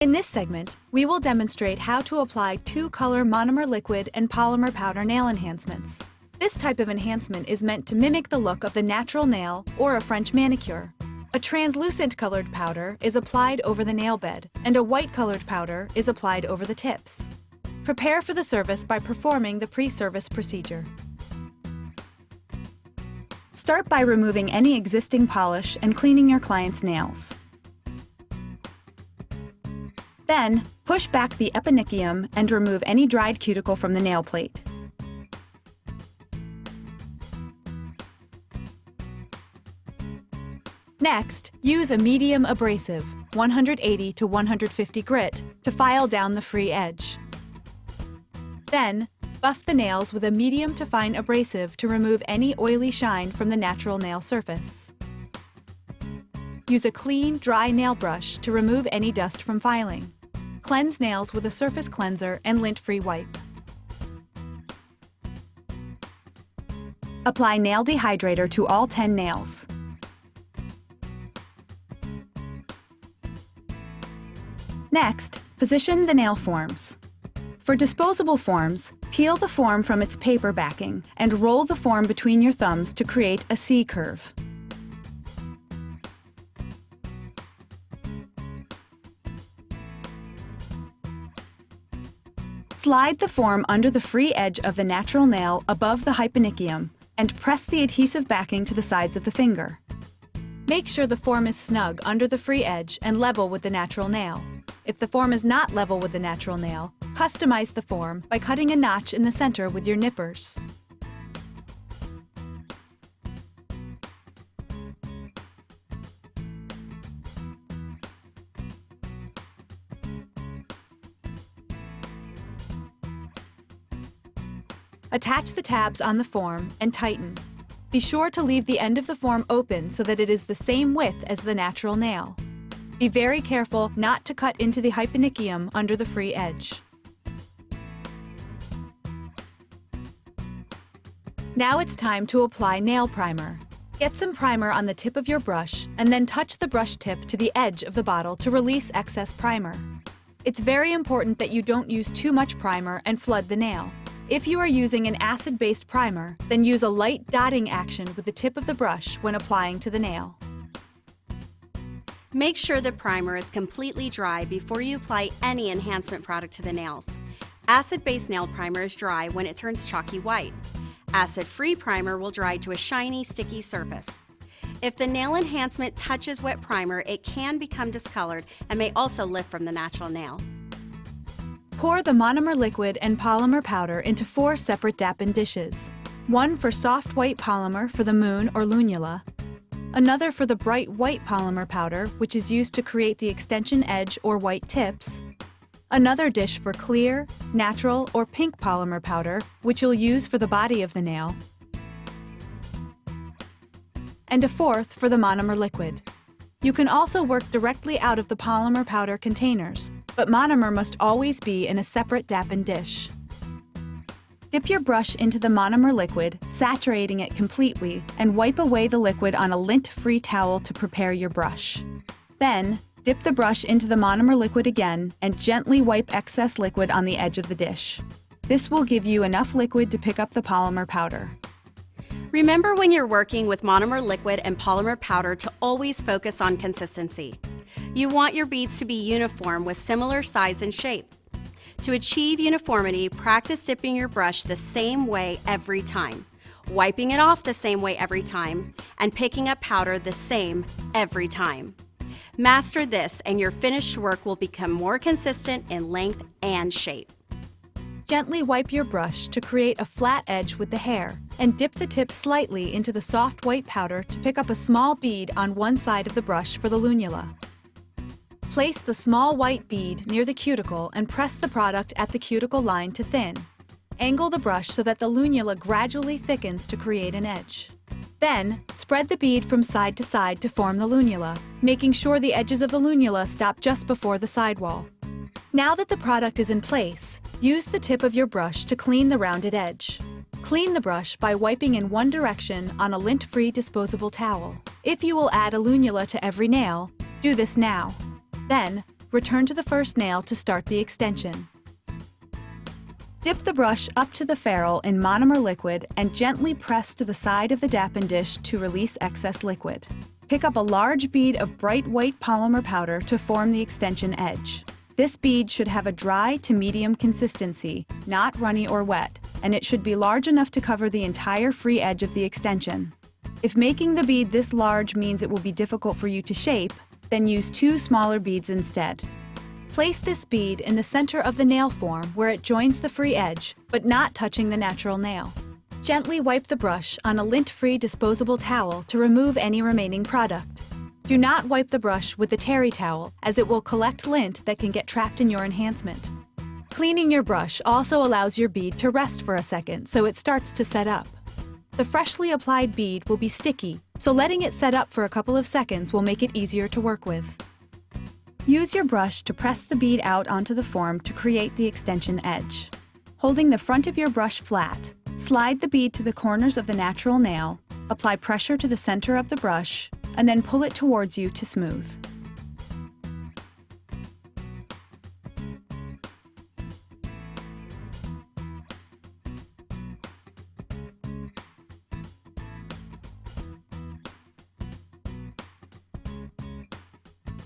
In this segment, we will demonstrate how to apply two-color monomer liquid and polymer powder nail enhancements. This type of enhancement is meant to mimic the look of the natural nail or a French manicure. A translucent colored powder is applied over the nail bed, and a white colored powder is applied over the tips. Prepare for the service by performing the pre-service procedure. Start by removing any existing polish and cleaning your client's nails. Then, push back the eponychium and remove any dried cuticle from the nail plate. Next, use a medium abrasive, 180 to 150 grit, to file down the free edge. Then, buff the nails with a medium to fine abrasive to remove any oily shine from the natural nail surface. Use a clean, dry nail brush to remove any dust from filing. Cleanse nails with a surface cleanser and lint-free wipe. Apply nail dehydrator to all 10 nails. Next, position the nail forms. For disposable forms, peel the form from its paper backing and roll the form between your thumbs to create a C curve. Slide the form under the free edge of the natural nail above the hyponychium and press the adhesive backing to the sides of the finger. Make sure the form is snug under the free edge and level with the natural nail. If the form is not level with the natural nail, customize the form by cutting a notch in the center with your nippers. Attach the tabs on the form and tighten. Be sure to leave the end of the form open so that it is the same width as the natural nail. Be very careful not to cut into the hyponychium under the free edge. Now it's time to apply nail primer. Get some primer on the tip of your brush and then touch the brush tip to the edge of the bottle to release excess primer. It's very important that you don't use too much primer and flood the nail. If you are using an acid-based primer, then use a light dotting action with the tip of the brush when applying to the nail. Make sure the primer is completely dry before you apply any enhancement product to the nails. Acid-based nail primer is dry when it turns chalky white. Acid-free primer will dry to a shiny, sticky surface. If the nail enhancement touches wet primer, it can become discolored and may also lift from the natural nail. Pour the monomer liquid and polymer powder into 4 separate dampened dishes. One for soft white polymer for the moon or lunula, another for the bright white polymer powder, which is used to create the extension edge or white tips, another dish for clear, natural, or pink polymer powder, which you'll use for the body of the nail, and a fourth for the monomer liquid. You can also work directly out of the polymer powder containers, but monomer must always be in a separate dampened dish. Dip your brush into the monomer liquid, saturating it completely, and wipe away the liquid on a lint-free towel to prepare your brush. Then, dip the brush into the monomer liquid again and gently wipe excess liquid on the edge of the dish. This will give you enough liquid to pick up the polymer powder. Remember when you're working with monomer liquid and polymer powder to always focus on consistency. You want your beads to be uniform with similar size and shape. To achieve uniformity, practice dipping your brush the same way every time, wiping it off the same way every time, and picking up powder the same every time. Master this and your finished work will become more consistent in length and shape. Gently wipe your brush to create a flat edge with the hair and dip the tip slightly into the soft white powder to pick up a small bead on one side of the brush for the lunula. Place the small white bead near the cuticle and press the product at the cuticle line to thin. Angle the brush so that the lunula gradually thickens to create an edge. Then, spread the bead from side to side to form the lunula, making sure the edges of the lunula stop just before the sidewall. Now that the product is in place, use the tip of your brush to clean the rounded edge. Clean the brush by wiping in one direction on a lint-free disposable towel. If you will add a lunula to every nail, do this now. Then, return to the first nail to start the extension. Dip the brush up to the ferrule in monomer liquid and gently press to the side of the dappen dish to release excess liquid. Pick up a large bead of bright white polymer powder to form the extension edge. This bead should have a dry to medium consistency, not runny or wet, and it should be large enough to cover the entire free edge of the extension. If making the bead this large means it will be difficult for you to shape, then use 2 smaller beads instead. Place this bead in the center of the nail form where it joins the free edge, but not touching the natural nail. Gently wipe the brush on a lint-free disposable towel to remove any remaining product. Do not wipe the brush with a terry towel, as it will collect lint that can get trapped in your enhancement. Cleaning your brush also allows your bead to rest for a second so it starts to set up. The freshly applied bead will be sticky, so letting it set up for a couple of seconds will make it easier to work with. Use your brush to press the bead out onto the form to create the extension edge. Holding the front of your brush flat, slide the bead to the corners of the natural nail, apply pressure to the center of the brush, and then pull it towards you to smooth.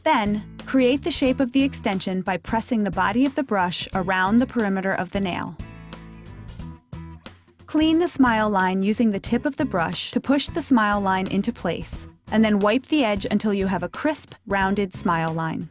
Then, create the shape of the extension by pressing the body of the brush around the perimeter of the nail. Clean the smile line using the tip of the brush to push the smile line into place, and then wipe the edge until you have a crisp, rounded smile line.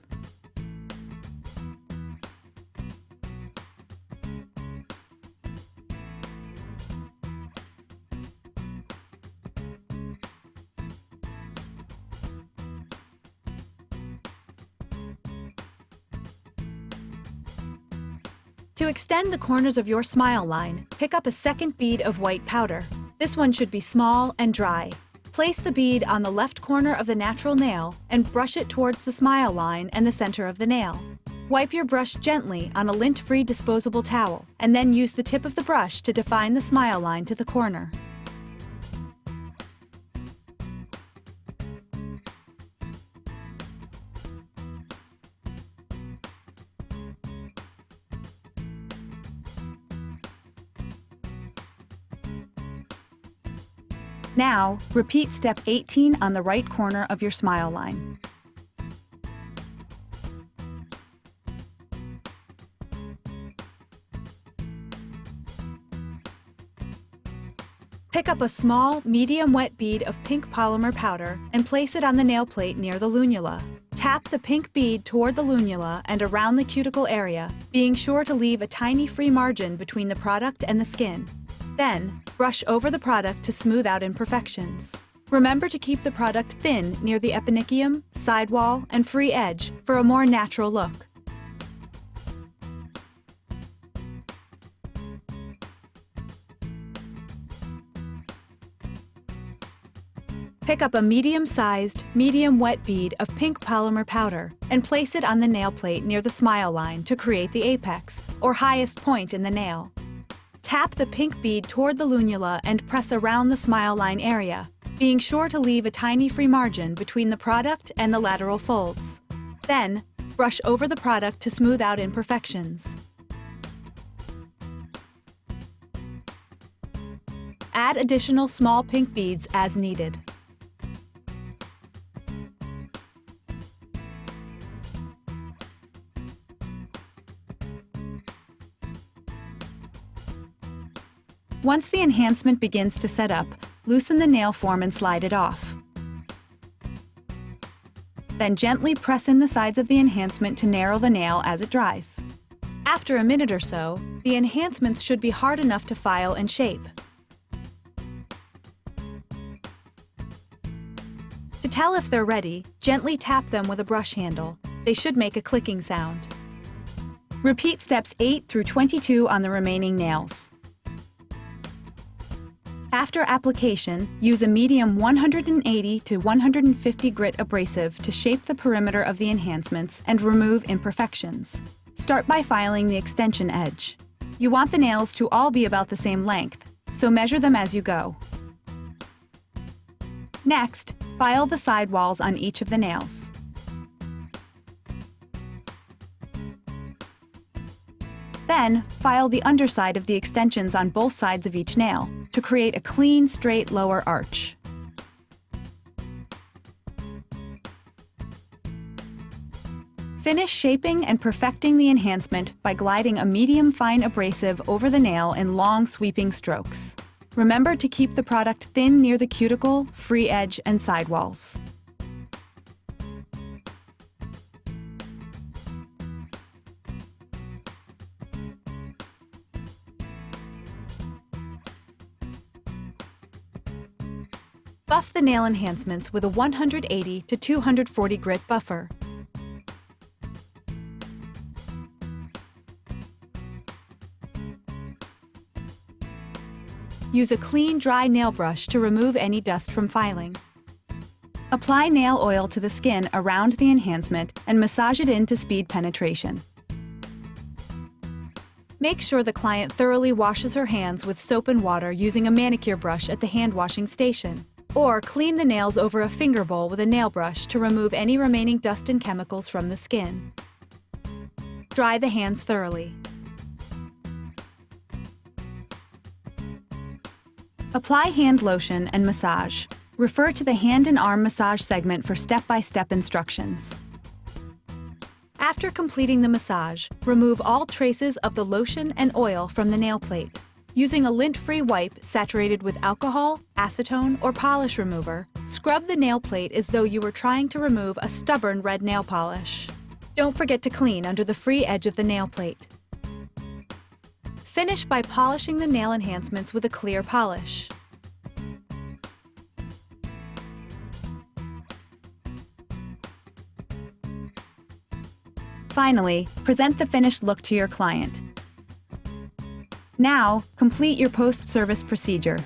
To extend the corners of your smile line, pick up a second bead of white powder. This one should be small and dry. Place the bead on the left corner of the natural nail and brush it towards the smile line and the center of the nail. Wipe your brush gently on a lint-free disposable towel, and then use the tip of the brush to define the smile line to the corner. Now, repeat step 18 on the right corner of your smile line. Pick up a small, medium wet bead of pink polymer powder and place it on the nail plate near the lunula. Tap the pink bead toward the lunula and around the cuticle area, being sure to leave a tiny free margin between the product and the skin. Then, brush over the product to smooth out imperfections. Remember to keep the product thin near the eponychium, sidewall, and free edge for a more natural look. Pick up a medium-sized, medium wet bead of pink polymer powder and place it on the nail plate near the smile line to create the apex, or highest point in the nail. Tap the pink bead toward the lunula and press around the smile line area, being sure to leave a tiny free margin between the product and the lateral folds. Then, brush over the product to smooth out imperfections. Add additional small pink beads as needed. Once the enhancement begins to set up, loosen the nail form and slide it off. Then gently press in the sides of the enhancement to narrow the nail as it dries. After a minute or so, the enhancements should be hard enough to file and shape. To tell if they're ready, gently tap them with a brush handle. They should make a clicking sound. Repeat steps 8 through 22 on the remaining nails. After application, use a medium 180 to 150 grit abrasive to shape the perimeter of the enhancements and remove imperfections. Start by filing the extension edge. You want the nails to all be about the same length, so measure them as you go. Next, file the sidewalls on each of the nails. Then, file the underside of the extensions on both sides of each nail to create a clean, straight lower arch. Finish shaping and perfecting the enhancement by gliding a medium-fine abrasive over the nail in long, sweeping strokes. Remember to keep the product thin near the cuticle, free edge, and sidewalls. Buff the nail enhancements with a 180 to 240 grit buffer. Use a clean, dry nail brush to remove any dust from filing. Apply nail oil to the skin around the enhancement and massage it in to speed penetration. Make sure the client thoroughly washes her hands with soap and water using a manicure brush at the hand washing station. Or clean the nails over a finger bowl with a nail brush to remove any remaining dust and chemicals from the skin. Dry the hands thoroughly. Apply hand lotion and massage. Refer to the hand and arm massage segment for step-by-step instructions. After completing the massage, remove all traces of the lotion and oil from the nail plate. Using a lint-free wipe saturated with alcohol, acetone, or polish remover, scrub the nail plate as though you were trying to remove a stubborn red nail polish. Don't forget to clean under the free edge of the nail plate. Finish by polishing the nail enhancements with a clear polish. Finally, present the finished look to your client. Now, complete your post-service procedure.